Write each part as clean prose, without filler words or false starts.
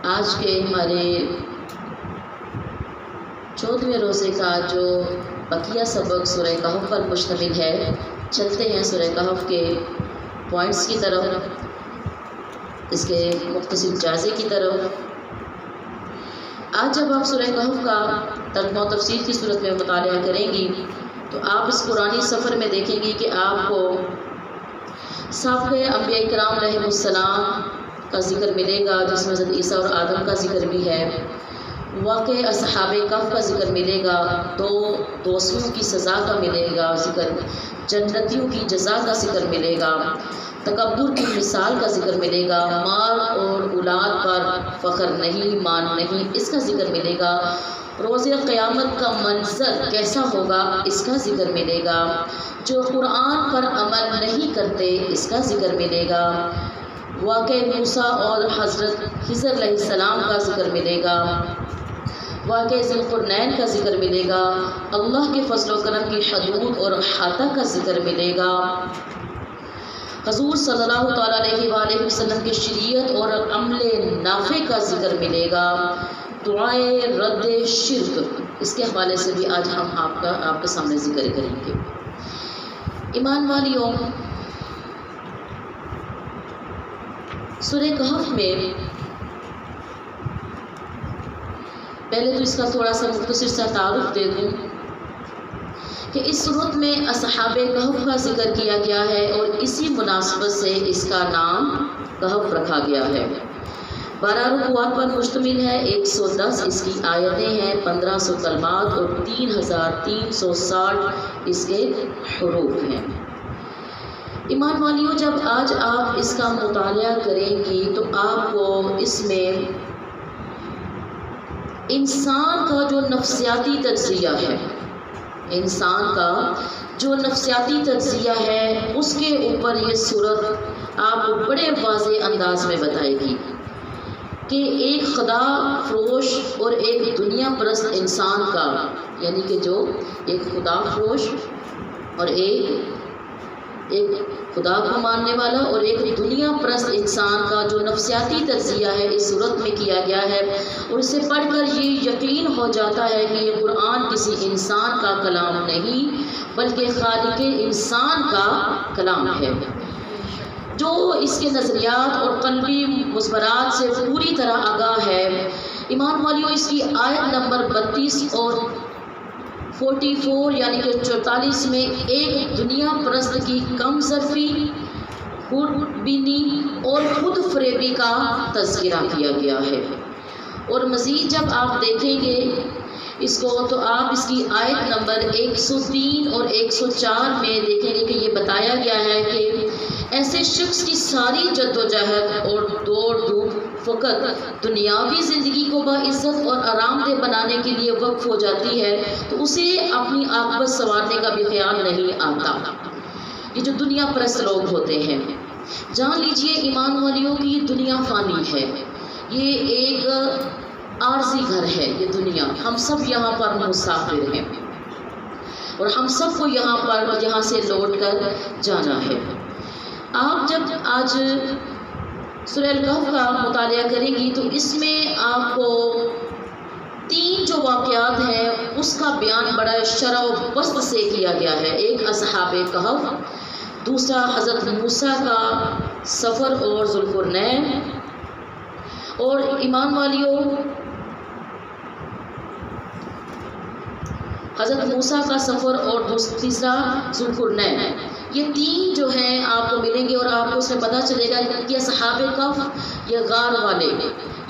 آج کے ہمارے 14ویں روزے کا جو بقیہ سبق سورہ کہف پر مشتمل ہے، چلتے ہیں سورہ کہف کے پوائنٹس کی طرف، اس کے مختصر جائزے کی طرف۔ آج جب آپ سورہ کہف کا ترجمہ و تفسیر کی صورت میں مطالعہ کریں گی تو آپ اس قرآنی سفر میں دیکھیں گی کہ آپ کو سابقہ انبیاء کرام علیہ السلام کا ذکر ملے گا، جس میں حضرت عیسیٰ اور آدم کا ذکر بھی ہے، واقع اصحاب کہف کا ذکر ملے گا، دو دوستیوں کی سزا کا ملے گا ذکر، جنتیوں کی جزا کا ذکر ملے گا، تکبر کی مثال کا ذکر ملے گا، مال اور اولاد پر فخر نہیں، مان نہیں، اس کا ذکر ملے گا، روز قیامت کا منظر کیسا ہوگا اس کا ذکر ملے گا، جو قرآن پر عمل نہیں کرتے اس کا ذکر ملے گا، واقع موسیٰ اور حضرت خضر علیہ السلام کا ذکر ملے گا، واقع ذی القرنین کا ذکر ملے گا، اللہ کے فضل و کرم کی حدود اور احاطہ کا ذکر ملے گا، حضور صلی اللہ تعالیٰ علیہ وآلہ وسلم کی شریعت اور عمل نافع کا ذکر ملے گا، دعائے رد شرک، اس کے حوالے سے بھی آج ہم آپ کے سامنے ذکر کریں گے۔ ایمان والیوں، سورہ کہف میں پہلے تو اس کا تھوڑا سا مختصر سا تعارف دے دوں کہ اس صورت میں اصحاب کہف کا ذکر کیا گیا ہے اور اسی مناسبت سے اس کا نام کہف رکھا گیا ہے۔ 12 رکوعات پر مشتمل ہے، 110 اس کی آیتیں ہیں، 1500 کلمات اور 3360 اس کے حروف ہیں۔ ایمان والیوں، جب آج آپ اس کا مطالعہ کریں گی تو آپ کو اس میں انسان کا جو نفسیاتی تجزیہ ہے، انسان کا جو نفسیاتی تجزیہ ہے اس کے اوپر یہ صورت آپ کو بڑے واضح انداز میں بتائے گی کہ ایک خدا فروش اور ایک دنیا پرست انسان کا، یعنی کہ جو ایک خدا فروش اور ایک خدا کو ماننے والا اور ایک دنیا پرست انسان کا جو نفسیاتی تجزیہ ہے اس صورت میں کیا گیا ہے، اور اسے پڑھ کر یہ یقین ہو جاتا ہے کہ یہ قرآن کسی انسان کا کلام نہیں بلکہ خالق انسان کا کلام ہے، جو اس کے نظریات اور قلبی مضمرات سے پوری طرح آگاہ ہے۔ ایمان والیوں، اس کی آیت نمبر 32 اور 44 یعنی کہ 44 میں ایک دنیا پرست کی کم ظرفی، خود بینی اور خود فریبی کا تذکرہ کیا گیا ہے، اور مزید جب آپ دیکھیں گے اس کو تو آپ اس کی آیت نمبر 103 اور 104 میں دیکھیں گے کہ یہ بتایا گیا ہے کہ ایسے شخص کی ساری جد و جہد اور دوڑ دھوپ فقط دنیاوی زندگی کو باعزت اور آرام دہ بنانے کے لیے وقف ہو جاتی ہے تو اسے اپنی عاقبت سنوارنے کا بھی خیال نہیں آتا۔ یہ جو دنیا پرست لوگ ہوتے ہیں، جان لیجئے ایمان والیوں کی یہ دنیا فانی ہے، یہ ایک عارضی گھر ہے، یہ دنیا، ہم سب یہاں پر مسافر ہیں اور ہم سب کو یہاں سے لوٹ کر جانا ہے۔ آپ جب آج سورہ الکہف کا مطالعہ کریں گی تو اس میں آپ کو 3 جو واقعات ہیں اس کا بیان بڑا شرح و بسط سے کیا گیا ہے۔ ایک اصحاب کہف، دوسرا حضرت موسیٰ کا سفر اور ذوالقرنین، اور ایمان والیوں حضرت موسیٰ کا سفر اور تیسرا ذوالقرنین، یہ 3 جو ہیں آپ کو ملیں گے اور آپ کو اس میں پتہ چلے گا کہ اصحاب کہف یہ غار والے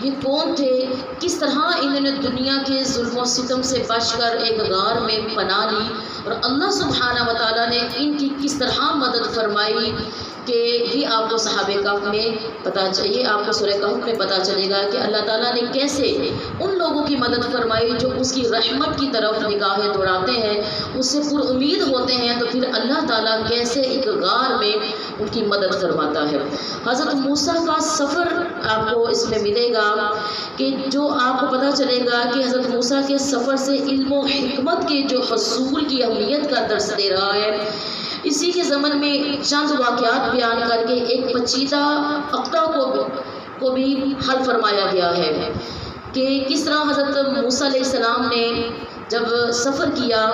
یہ کون تھے، کس طرح انہوں نے دنیا کے ظلم و ستم سے بچ کر ایک غار میں پناہ لی، اور اللہ سبحانہ و تعالیٰ نے ان کی کس طرح مدد فرمائی کہ یہ آپ کو صحاب کہف میں پتہ چاہیے، آپ کو سورہ کہف میں پتہ چلے گا کہ اللہ تعالیٰ نے کیسے ان لوگوں کی مدد فرمائی جو اس کی رحمت کی طرف نگاہیں دوڑاتے ہیں، اس سے پر امید ہوتے ہیں، تو پھر اللہ تعالیٰ کیسے ایک غار میں ان کی مدد فرماتا ہے۔ حضرت موسیٰ کا سفر آپ کو اس میں ملے گا کہ جو آپ کو پتہ چلے گا کہ حضرت موسیٰ کے سفر سے علم و حکمت کے جو حصول کی اہمیت کا درس دے رہا ہے۔ اسی کے ضمن میں چند واقعات بیان کر کے ایک پیچیدہ عقدہ کو بھی حل فرمایا گیا ہے کہ کس طرح حضرت موسیٰ علیہ السلام نے جب سفر کیا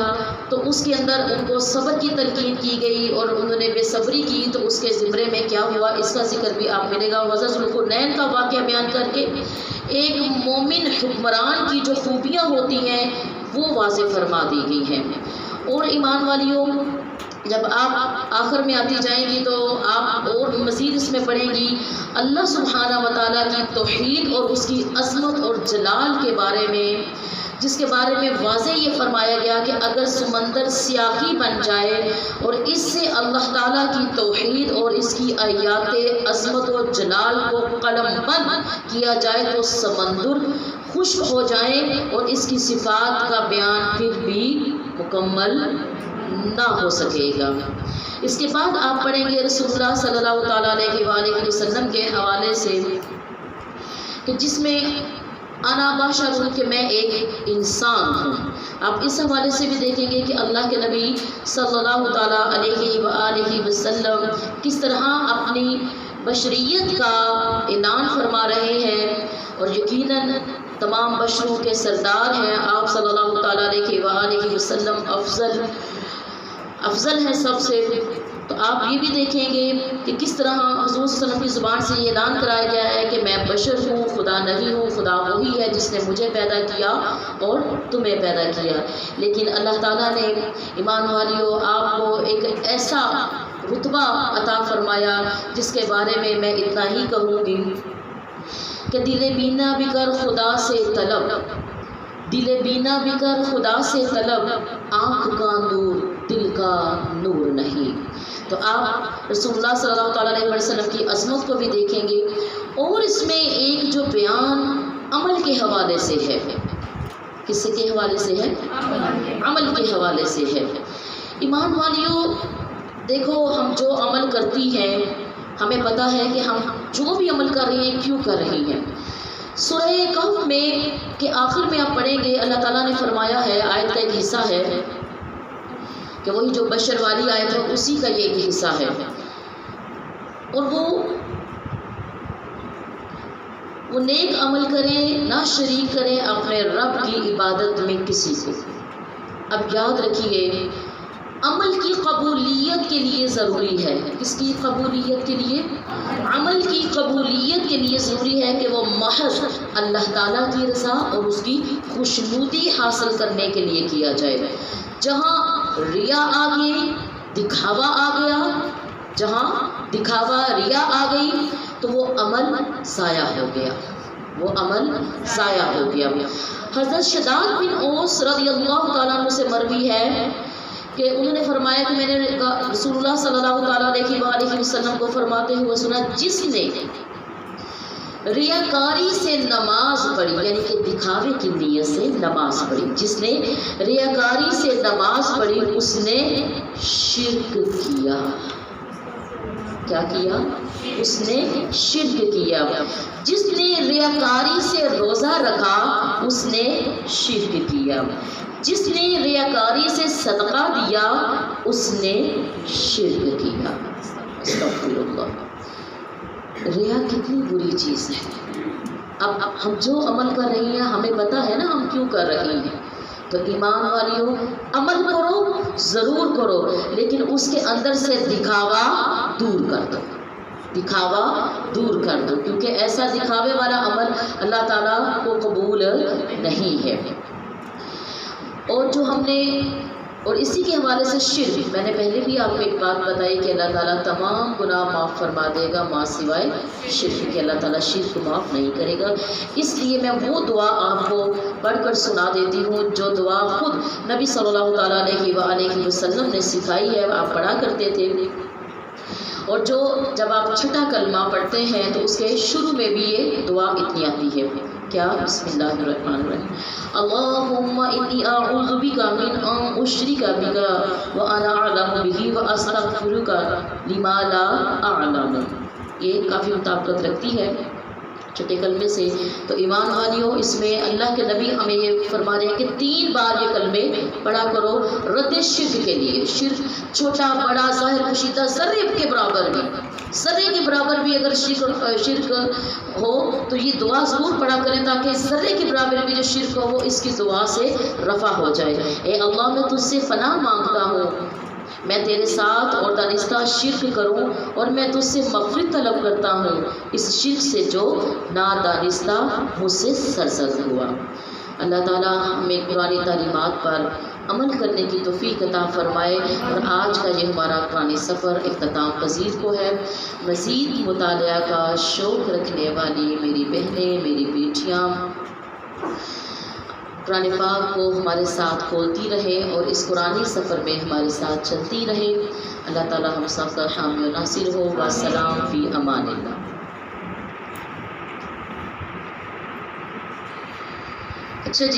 تو اس کے اندر ان کو صبر کی تلقین کی گئی اور انہوں نے بے صبری کی تو اس کے زمرے میں کیا ہوا، اس کا ذکر بھی آپ ملے گا۔ حضرت ذوالقرنین کا واقعہ بیان کر کے ایک مومن حکمران کی جو خوبیاں ہوتی ہیں وہ واضح فرما دی گئی ہیں۔ اور ایمان والیوں، جب آپ آخر میں آتی جائیں گی تو آپ اور مزید اس میں پڑھیں گی اللہ سبحانہ و تعالیٰ کی توحید اور اس کی عظمت اور جلال کے بارے میں، جس کے بارے میں واضح یہ فرمایا گیا کہ اگر سمندر سیاہی بن جائے اور اس سے اللہ تعالیٰ کی توحید اور اس کی آیات عظمت و جلال کو قلم بند کیا جائے تو سمندر خشک ہو جائے اور اس کی صفات کا بیان پھر بھی مکمل نہ ہو سکے گا۔ اس کے بعد آپ پڑھیں گے رسول اللہ صلی اللہ تعالیٰ علیہ وآلہ وسلم کے حوالے سے کہ جس میں انا بشر کہ میں ایک انسان ہوں۔ آپ اس حوالے سے بھی دیکھیں گے کہ اللہ کے نبی صلی اللہ تعالیٰ علیہ وآلہ وسلم کس طرح اپنی بشریت کا اعلان فرما رہے ہیں، اور یقیناً تمام بشروں کے سردار ہیں آپ صلی اللہ تعالیٰ علیہ وآلہ وسلم، افضل ہے سب سے۔ تو آپ یہ بھی دیکھیں گے کہ کس طرح حضور صلی اللہ علیہ وسلم کی زبان سے یہ اعلان کرایا گیا ہے کہ میں بشر ہوں، خدا نہیں ہوں، خدا وہی ہے جس نے مجھے پیدا کیا اور تمہیں پیدا کیا۔ لیکن اللہ تعالیٰ نے ایمان والیوں آپ کو ایک ایسا رتبہ عطا فرمایا جس کے بارے میں میں اتنا ہی کہوں گی کہ دل بینا بھی کر خدا سے طلب، دل بینا بھی کر خدا سے طلب، آنکھ کا نور دل کا نور نہیں۔ تو آپ رسول اللہ صلی اللہ تعالیٰ علیہ وسلم کی عظمت کو بھی دیکھیں گے، اور اس میں ایک جو بیان عمل کے حوالے سے ہے، کس کے حوالے سے ہے؟ عمل کے حوالے سے ہے۔ ایمان والیوں دیکھو، ہم جو عمل کرتی ہیں ہمیں پتہ ہے کہ ہم جو بھی عمل کر رہے ہیں کیوں کر رہی ہیں۔ سورہ کہف میں کہ آخر میں آپ پڑھیں گے اللہ تعالیٰ نے فرمایا ہے، آیت کا ایک حصہ ہے کہ وہی جو بشر والی آیت ہے اسی کا یہ ایک حصہ ہے، اور وہ نیک عمل کریں، نہ شریک کریں اپنے رب کی عبادت میں کسی کو۔ اب یاد رکھیے، عمل کی قبولیت کے لیے ضروری ہے، کس کی قبولیت کے لیے؟ عمل کی قبولیت کے لیے ضروری ہے کہ وہ محض اللہ تعالیٰ کی رضا اور اس کی خوشنودی حاصل کرنے کے لیے کیا جائے۔ جہاں ریا آ گئی، دکھاوا آ گیا، جہاں دکھاوا ریا آ گئی تو وہ عمل ضائع ہو گیا، وہ عمل ضائع ہو گیا۔ حضرت شداد بن اوس رضی اللہ تعالیٰ عنہ سے مروی ہے کہ انہوں نے فرمایا کہ میں نے رسول اللہ صلی اللہ تعالیٰ علیہ وآلہ وسلم کو فرماتے ہوئے سنا، جس نے ریاکاری سے نماز پڑھی، یعنی کہ دکھاوے کی نیت سے نماز پڑھی، جس نے ریاکاری سے نماز پڑھی اس نے شرک کیا۔ کیا کیا؟ اس نے شرک کیا۔ جس نے ریاکاری سے روزہ رکھا اس نے شرک کیا۔ جس نے ریاکاری سے صدقہ دیا اس نے شرک کیا۔ استغفر اللہ۔ ریا کتنی بری چیز ہے۔ اب ہم جو عمل کر رہی ہیں ہمیں پتہ ہے نا ہم کیوں کر رہی ہیں، تو ایمان والیوں عمل کرو، ضرور کرو، لیکن اس کے اندر سے دکھاوا دور کر دو، دکھاوا دور کر دو، کیونکہ ایسا دکھاوے والا عمل اللہ تعالیٰ کو قبول نہیں ہے۔ اور جو ہم نے، اور اسی کے حوالے سے شرک، میں نے پہلے بھی آپ کو ایک بات بتائی کہ اللہ تعالیٰ تمام گناہ معاف فرما دے گا ماں سوائے شرک کے۔ اللہ تعالیٰ شرک معاف نہیں کرے گا۔ اس لیے میں وہ دعا آپ کو پڑھ کر سنا دیتی ہوں جو دعا خود نبی صلی اللہ تعالیٰ علیہ وآلہ وسلم نے سکھائی ہے، آپ پڑھا کرتے تھے، اور جو جب آپ چھٹا کلمہ پڑھتے ہیں تو اس کے شروع میں بھی یہ دعا اتنی آتی ہے، کیا؟ بسم اللہ الرحمن الرحیم، اللہم انی اعوذ بک من ان اشرک بک وانا اعلم بہ واستغفرک لما لا اعلم۔ یہ کافی مطابقت رکھتی ہے چھوٹے کلمے سے۔ تو ایمان والیوں، اس میں اللہ کے نبی ہمیں یہ فرما رہے ہیں کہ 3 بار یہ کلمے پڑھا کرو رد شرک کے لیے۔ شرک چھوٹا بڑا ظاہر پوشیدہ ذرے کے برابر بھی، ذرے کے برابر بھی اگر شرک ہو تو یہ دعا ضرور پڑھا کریں تاکہ ذرے کے برابر بھی جو شرک ہو وہ اس کی دعا سے رفع ہو جائے۔ اے اللہ، میں تجھ سے پناہ مانگتا ہوں میں تیرے ساتھ اور دانستہ شرک کروں، اور میں تجھ سے مغفرت طلب کرتا ہوں اس شرک سے جو نادانستہ مجھ سے سرزد ہوا۔ اللہ تعالیٰ ہمیں قرآن تعلیمات پر عمل کرنے کی توفیق عطا فرمائے، اور آج کا یہ ہمارا قرآن سفر اختتام پذیر کو ہے۔ مزید مطالعہ کا شوق رکھنے والی میری بہنیں، میری بیٹیاں قرآن پاک کو ہمارے ساتھ کھولتی رہے اور اس قرآنی سفر میں ہمارے ساتھ چلتی رہے۔ اللہ تعالیٰ ہم سب کا حامی و ناصر ہو۔ والسلام فی امان اللہ۔ اچھا جی۔